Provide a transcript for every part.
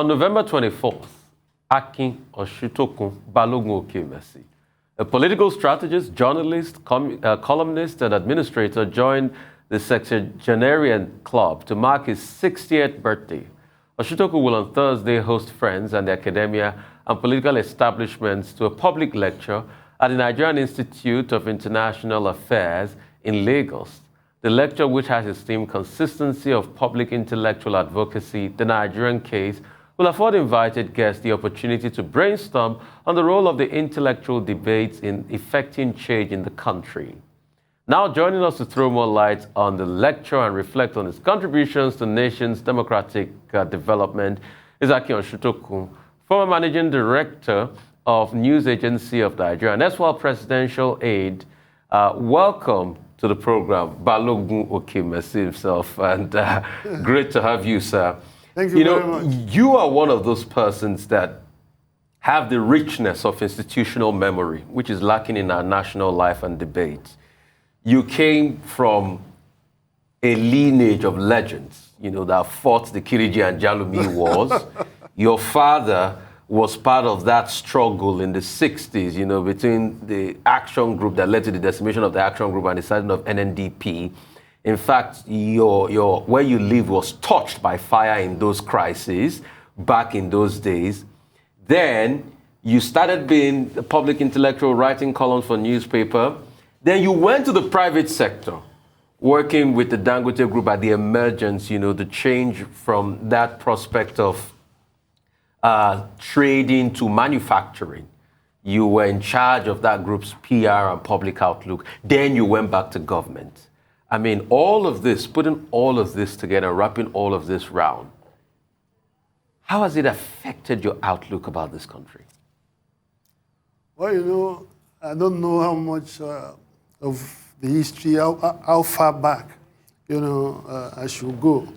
On November 24th, Akin Osuntokun Okemesi, a political strategist, journalist, columnist, and administrator, joined the sexagenarian club to mark his 60th birthday. Osuntokun will on Thursday host friends and the academia and political establishments to a public lecture at the Nigerian Institute of International Affairs in Lagos. The lecture, which has its theme Consistency of Public Intellectual Advocacy, the Nigerian Case, will afford invited guests the opportunity to brainstorm on the role of the intellectual debates in effecting change in the country. Now joining us to throw more light on the lecture and reflect on its contributions to the nation's democratic development is Akin Osuntokun, former managing director of News Agency of Nigeria, and as-well presidential aide. Welcome to the program, Balogun Okemesi himself, and great to have you, sir. Thank you very much. You are one of those persons that have the richness of institutional memory, which is lacking in our national life and debate. You came from a lineage of legends, that fought the Kiriji and Jalumi wars. Your father was part of that struggle in the 60s, between the action group that led to the decimation of the action group and the signing of NNDP. In fact, where you live was touched by fire in those crises back in those days. Then you started being a public intellectual, writing columns for newspaper. Then you went to the private sector, working with the Dangote Group at the emergence, the change from that prospect of trading to manufacturing. You were in charge of that group's PR and public outlook. Then you went back to government. I mean, all of this, putting all of this together, wrapping all of this round, how has it affected your outlook about this country? Well, I don't know how much of the history, how far back, I should go.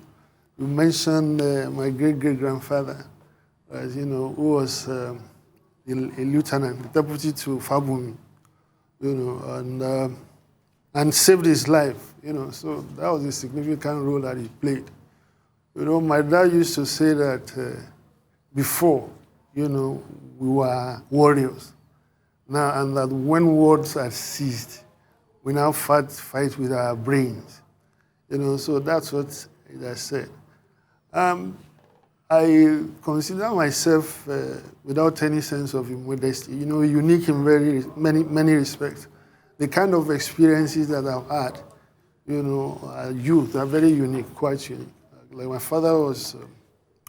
You mentioned my great-great-grandfather, who was a lieutenant, the deputy to Fabumi, and saved his life, so that was a significant role that he played. My dad used to say that before, we were warriors. Now, and that when words are seized, we now fight with our brains. So that's what I said. I consider myself, without any sense of modesty, unique in very many respects. The kind of experiences that I've had, youth are very unique, quite unique. Like my father was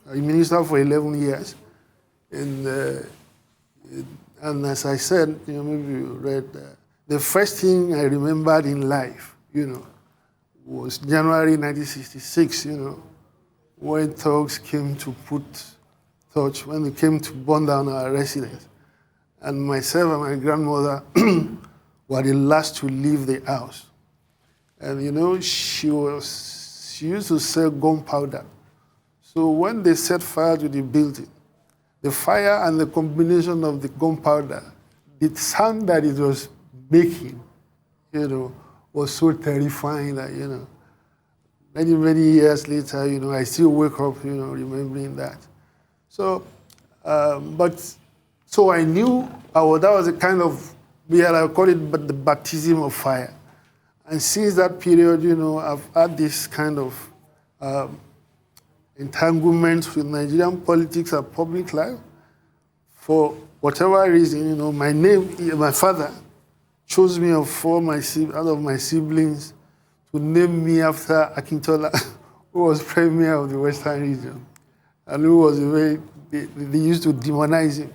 a minister for 11 years, and as I said, maybe you read, the first thing I remembered in life, was January 1966, when thugs came to when they came to burn down our residence. And myself and my grandmother were the last to leave the house. And she used to sell gunpowder. So when they set fire to the building, the fire and the combination of the gunpowder, the sound that it was making, was so terrifying that, many years later, I still wake up, remembering that. So, so I knew that was a kind of, I call it the baptism of fire. And since that period, I've had this kind of entanglement with Nigerian politics and public life. For whatever reason, my father chose me out of my siblings to name me after Akintola, who was premier of the Western region, and who was they used to demonize him.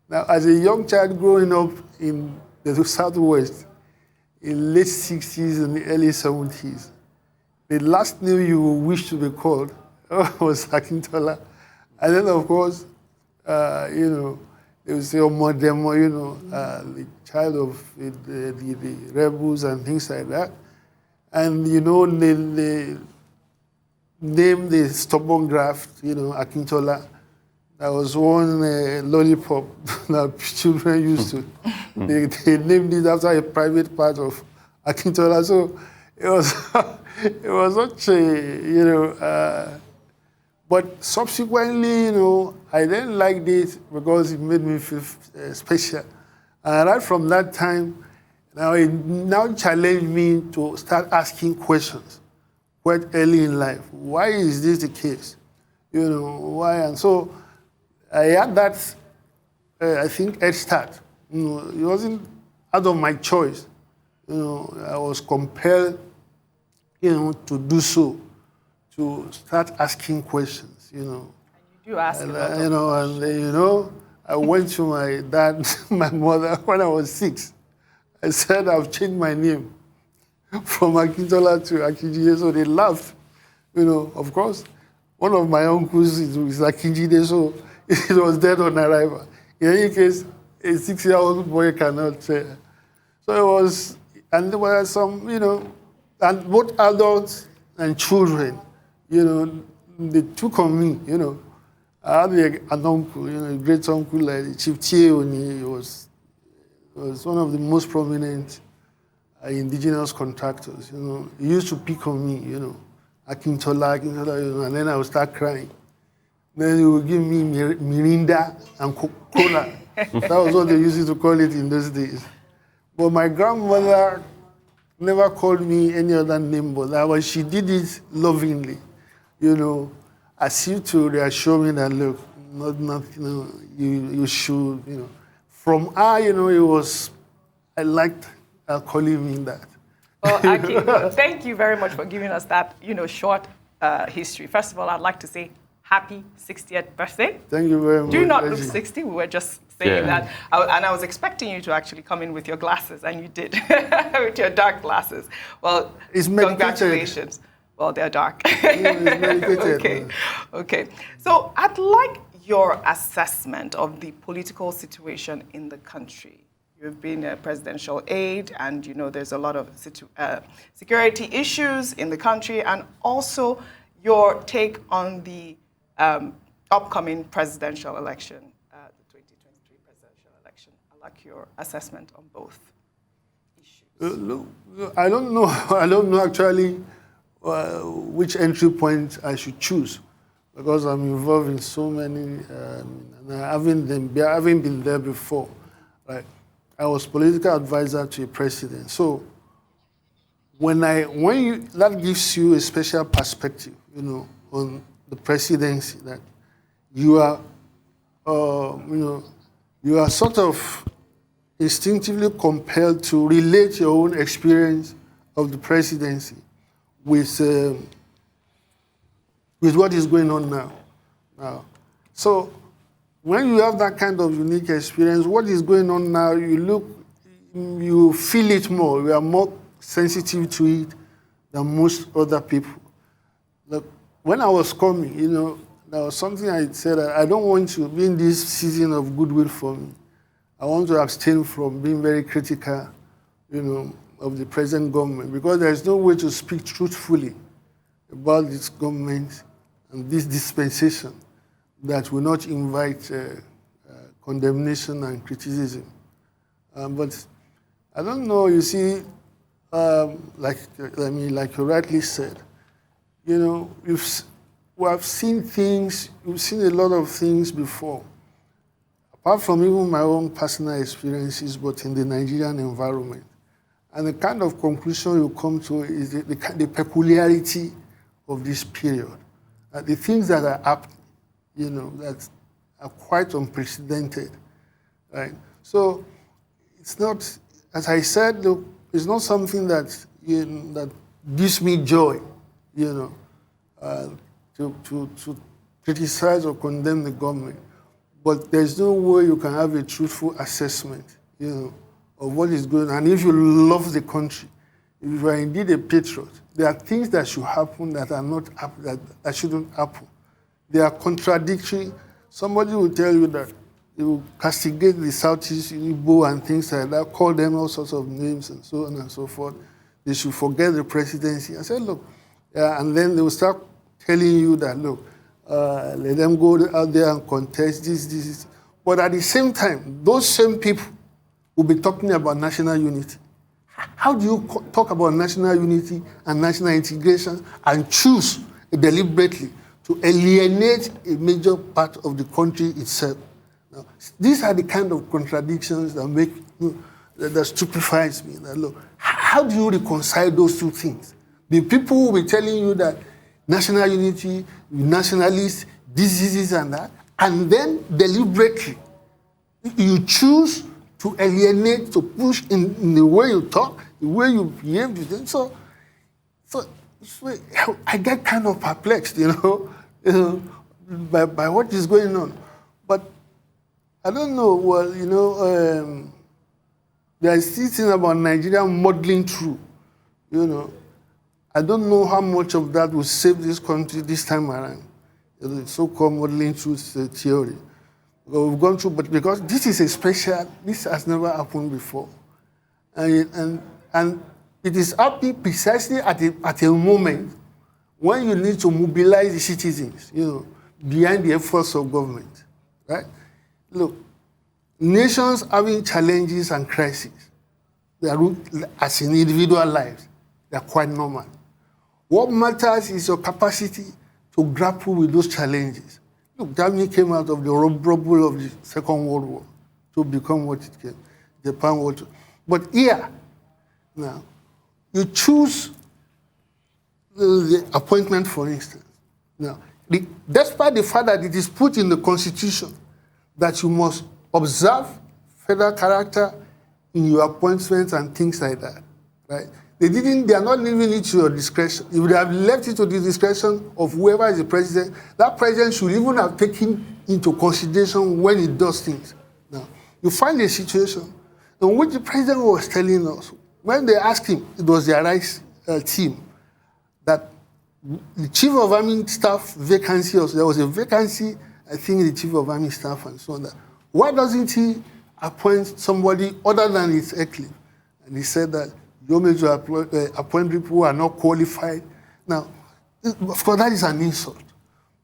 Now, as a young child growing up in the Southwest, in late 60s and the early 70s, the last name you would wish to be called was Akintola. And then, of course, they would say, the child of the rebels and things like that. And, they named the stubborn graft, Akintola. That was one lollipop that children used to. They named it after a private part of Akintola. So it was such a, But subsequently, I didn't like it because it made me feel special. And right from that time, it now challenged me to start asking questions quite early in life. Why is this the case? Why? And so I had that, I think, head start. It wasn't out of my choice. I was compelled, to do so, to start asking questions, And you do ask a lot I went to my dad, my mother, when I was 6. I said, I've changed my name from Akintola to Akinjide, so they laughed. Of course, one of my uncles is Akinjide, so it was dead on arrival. In any case, a 6-year-old boy cannot say. So it was, and there were some, and both adults and children, they took on me, I had an uncle, a great uncle like Chief Tioni. He was one of the most prominent indigenous contractors. He used to pick on me, Akintola, and then I would start crying. Then he would give me Mirinda and Coca-Cola. That was what they used to call it in those days. But my grandmother never called me any other name but that, but she did it lovingly, as if to reassure me that, look, you should, From her, it was, I liked her calling me that. Well, Akin, thank you very much for giving us that, short history. First of all, I'd like to say happy 60th birthday. Thank you very much. Do not look 60. We were just saying that. And I was expecting you to actually come in with your glasses, and you did, with your dark glasses. Well, congratulations. Well, they're dark. Okay. So I'd like your assessment of the political situation in the country. You've been a presidential aide, and there's a lot of security issues in the country, and also your take on the upcoming presidential election, the 2023 presidential election. I'd like your assessment on both issues. I don't know actually which entry point I should choose, because I'm involved in so many, and I haven't been there before. Right? I was political advisor to a president. So that gives you a special perspective, on the presidency, that you are sort of instinctively compelled to relate your own experience of the presidency with what is going on now. So when you have that kind of unique experience, what is going on now, you feel it more. You are more sensitive to it than most other people. Look, when I was coming, there was something I said, I don't want to be in this season of goodwill for me. I want to abstain from being very critical, of the present government, because there is no way to speak truthfully about this government and this dispensation that will not invite condemnation and criticism. But I don't know, you see, like you rightly said, we have seen things, we've seen a lot of things before, apart from even my own personal experiences, but in the Nigerian environment. And the kind of conclusion you come to is the peculiarity of this period. The things that are happening, that are quite unprecedented, right? So it's not, as I said, look, it's not something that that gives me joy, to criticize or condemn the government. But there's no way you can have a truthful assessment, of what is going on. And if you love the country, if you are indeed a patriot, there are things that should happen that are not that shouldn't happen. They are contradictory. Somebody will tell you that they will castigate the Southeast Igbo and things like that, call them all sorts of names and so on and so forth. They should forget the presidency. I said, look, and then they will start telling you that, look, let them go out there and contest this. But at the same time, those same people will be talking about national unity. How do you talk about national unity and national integration and choose deliberately to alienate a major part of the country itself. Now, these are the kind of contradictions that make that stupefies me. That, look, how do you reconcile those two things? The people will be telling you that national unity, nationalists, this and that, and then deliberately you choose to alienate, to push in the way you talk, the way you behave with them. So I get kind of perplexed, by what is going on. But I don't know. Well, there is this thing about Nigeria muddling through. I don't know how much of that will save this country this time around. The so-called muddling through theory. We've gone through, but because this is this has never happened before, and it is happening precisely at a moment when you need to mobilize the citizens, behind the efforts of government, right? Look, nations having challenges and crises, they are, as in individual lives, they are quite normal. What matters is your capacity to grapple with those challenges. Look, Germany came out of the rubble of the Second World War to become what it came, Japan War. But here, now, you choose the appointment, for instance. Now, despite the fact that it is put in the Constitution that you must observe federal character in your appointments and things like that, right? They are not leaving it to your discretion. If they have left it to the discretion of whoever is the president, that president should even have taken into consideration when he does things. Now, you find a situation in which the president was telling us, when they asked him, it was their rights team, that the chief of army staff vacancy, there was a vacancy, I think, in the chief of army staff and so on. Why doesn't he appoint somebody other than his eclipse? And he said that you want me to appoint people who are not qualified. Now, of course, that is an insult.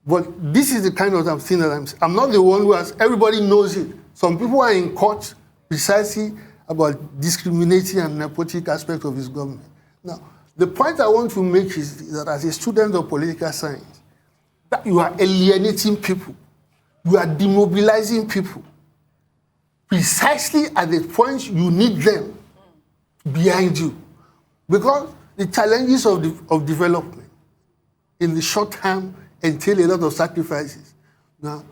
But this is the kind of thing that I'm not the one who has, everybody knows it. Some people are in court precisely about discriminating and nepotic aspect of his government. Now, the point I want to make is that as a student of political science, that you are alienating people. You are demobilizing people precisely at the point you need them behind you. Because the challenges of development in the short term entail a lot of sacrifices. Now,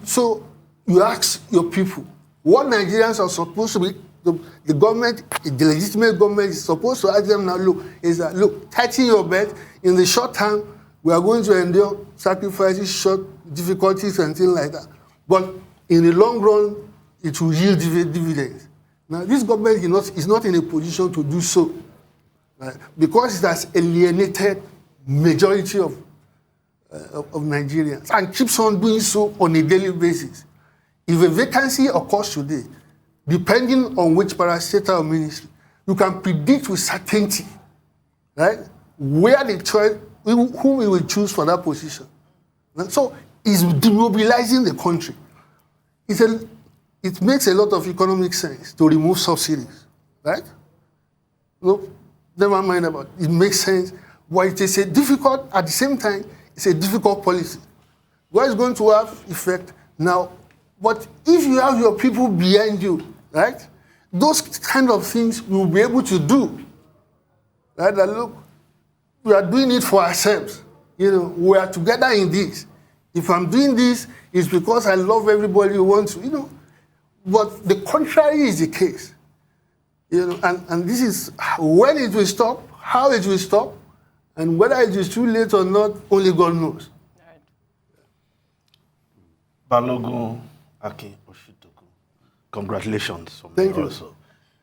so you ask your people, what Nigerians are supposed to be, the government, the legitimate government is supposed to ask them now, look, tighten your belt. In the short term, we are going to endure sacrifices, short difficulties and things like that. But in the long run, it will yield dividends. Now, this government is not in a position to do so, right? Because it has alienated majority of Nigerians and keeps on doing so on a daily basis. If a vacancy occurs today, depending on which parastatal or ministry, you can predict with certainty, right, where the choice, whom we will choose for that position. And so it's demobilizing the country. It makes a lot of economic sense to remove subsidies, right? No, never mind about it. It makes sense. But it is a difficult, at the same time, it's a difficult policy. What is going to have effect now? But if you have your people behind you, right, those kind of things we will be able to do. Right? That, look, we are doing it for ourselves. We are together in this. If I'm doing this, it's because I love everybody who wants to, But the contrary is the case. And this is when it will stop, how it will stop, and whether it is too late or not, only God knows. Balogun Akin Osuntokun, congratulations from Thank me you. also.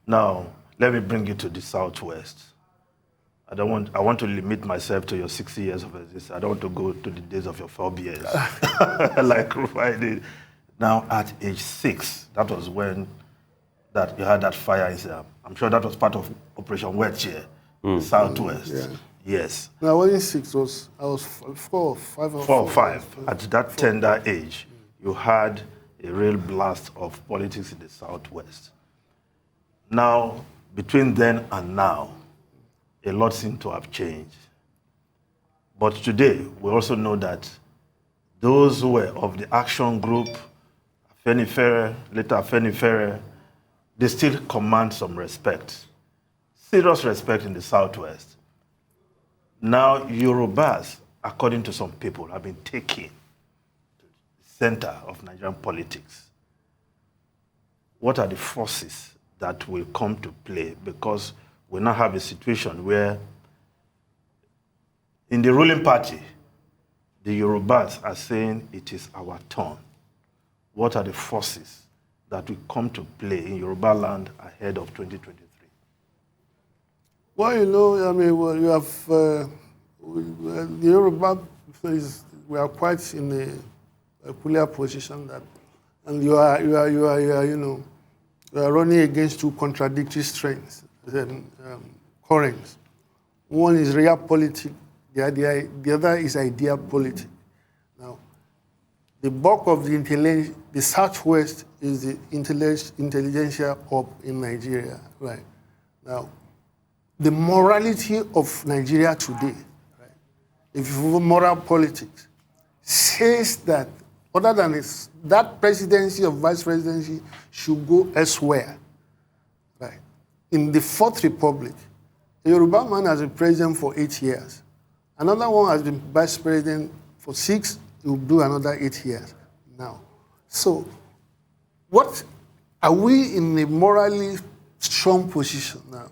Now, let me bring you to the Southwest. I want to limit myself to your 60 years of existence. I don't want to go to the days of your 12 years, like Rufai did. Now, at age 6, that was when you had that fire incident. I'm sure that was part of Operation Wedge, the Southwest. Yeah. Yes. No, I wasn't 6. I was 4 or 5. 4 or 5. At that tender age, you had a real blast of politics in the Southwest. Now, between then and now, a lot seems to have changed. But today, we also know that those who were of the action group, Afenifere, later Afenifere, they still command some respect, serious respect in the Southwest. Now, Yorubas, according to some people, have been taken to the center of Nigerian politics. What are the forces that will come to play? Because we now have a situation where in the ruling party, the Yorubas are saying it is our turn. What are the forces that will come to play in Yoruba land ahead of 2023? Well, you know, I mean, well, you have the Yoruba, we are quite in a peculiar position that, and you are running against two contradictory strengths, currents. One is real politics, the other is idea politics. Now, the bulk of the Southwest is the intelligentsia hub in Nigeria, right? Now, the morality of Nigeria today, right, if you follow moral politics, says that other than that presidency or vice presidency should go elsewhere, right? In the Fourth Republic, a Yoruba man has been president for 8 years. Another one has been vice president for 6, he will do another 8 years now. So, what are we in a morally strong position now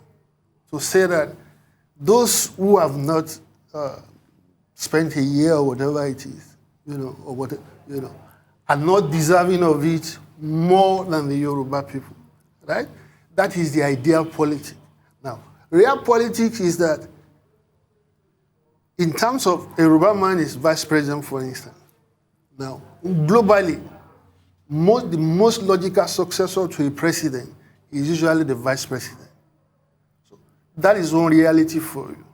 to say that those who have not spent a year or whatever it is, or what, are not deserving of it more than the Yoruba people, right? That is the ideal politics. Now, real politics is that in terms of a Yoruba man is vice president, for instance. Now, globally, the most logical successor to a president is usually the vice president. So that is one reality for you.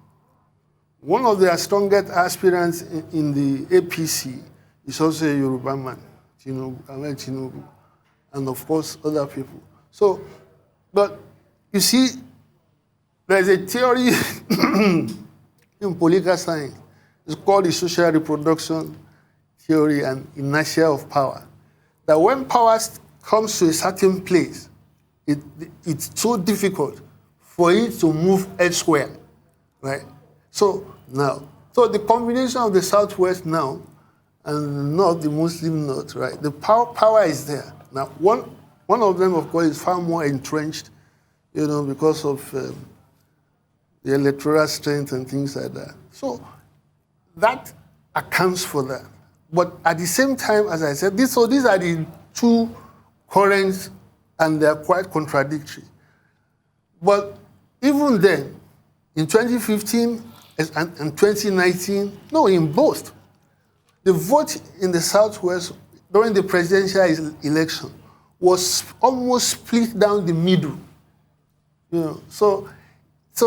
One of their strongest aspirants in the APC is also a Yoruba man, Tinubu, and of course other people. So, but you see, there's a theory in political science. It's called the social reproduction theory and inertia of power. That when power comes to a certain place, it's so difficult for it to move elsewhere, right? So the combination of the Southwest now and North, the Muslim North, right? The power is there. Now, one of them, of course, is far more entrenched, because of the electoral strength and things like that. So that accounts for that. But at the same time, as I said, these are the two currents, and they're quite contradictory. But even then, in 2015 and 2019, no, in both, the vote in the Southwest during the presidential election was almost split down the middle. So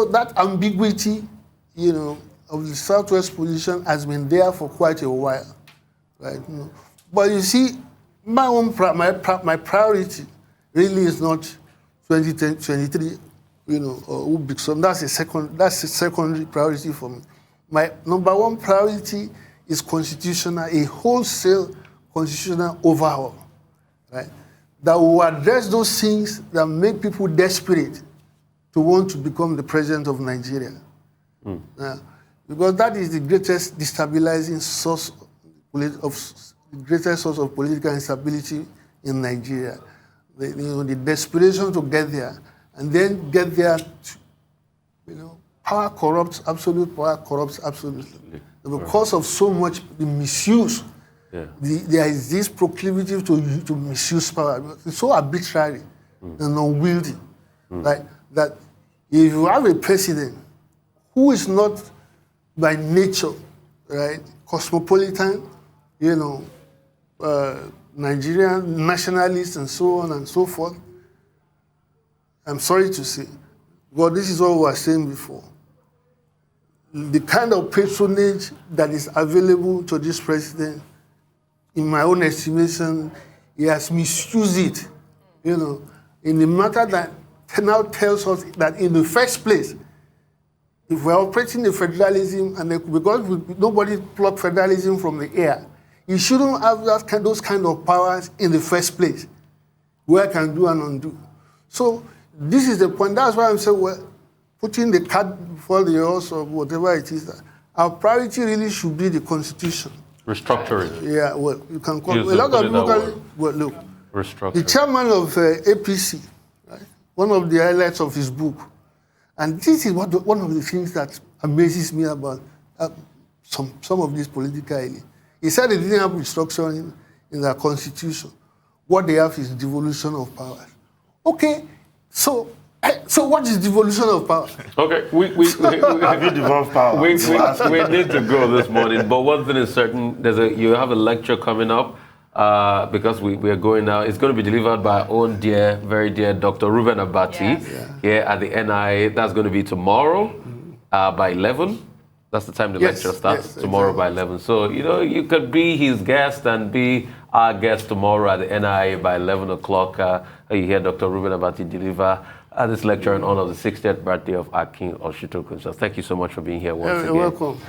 that ambiguity, of the Southwest position has been there for quite a while, right? But you see, my priority really is not 2023, or Ubixom. That's a secondary priority for me. My number one priority is a wholesale constitutional overhaul, right? That will address those things that make people desperate to want to become the president of Nigeria. Because that is the greatest destabilizing source the greatest source of political instability in Nigeria. The desperation to get there, and then get there power corrupts, absolute power corrupts absolutely. Because of so much the misuse, there is this proclivity to misuse power. It's so arbitrary and unwieldy, that if you have a president who is not by nature, right, cosmopolitan, Nigerian nationalist and so on and so forth, I'm sorry to say, but this is what we were saying before. The kind of patronage that is available to this president, in my own estimation, he has misused it, in the matter that now tells us that in the first place, if we're operating the federalism, and because nobody plucked federalism from the air, you shouldn't have those kind of powers in the first place, where I can do and undo. So this is the point. That's why I'm saying, well, putting the cat before the horse or whatever it is, our priority really should be the Constitution. Restructuring. Yeah, well, you can call it. A lot of people call it, well, look, Restructuring. the chairman of APC, right, one of the highlights of his book, and this is one of the things that amazes me about some of these political elites. He said they didn't have restructuring in their Constitution. What they have is devolution of powers. Okay, so what is devolution of power? Okay, Have you devolved power? we need to go this morning, but one thing is certain, you have a lecture coming up because we are going now. It's going to be delivered by our own dear, very dear Dr. Reuben Abati here at the NIA. That's going to be tomorrow by 11. That's the time the lecture starts, tomorrow by 11. So, you could be his guest and be our guest tomorrow at the NIA by 11 o'clock. You hear Dr. Reuben Abati deliver this lecture in honor of the 60th birthday of Akin Osuntokun. So thank you so much for being here once again. You're welcome.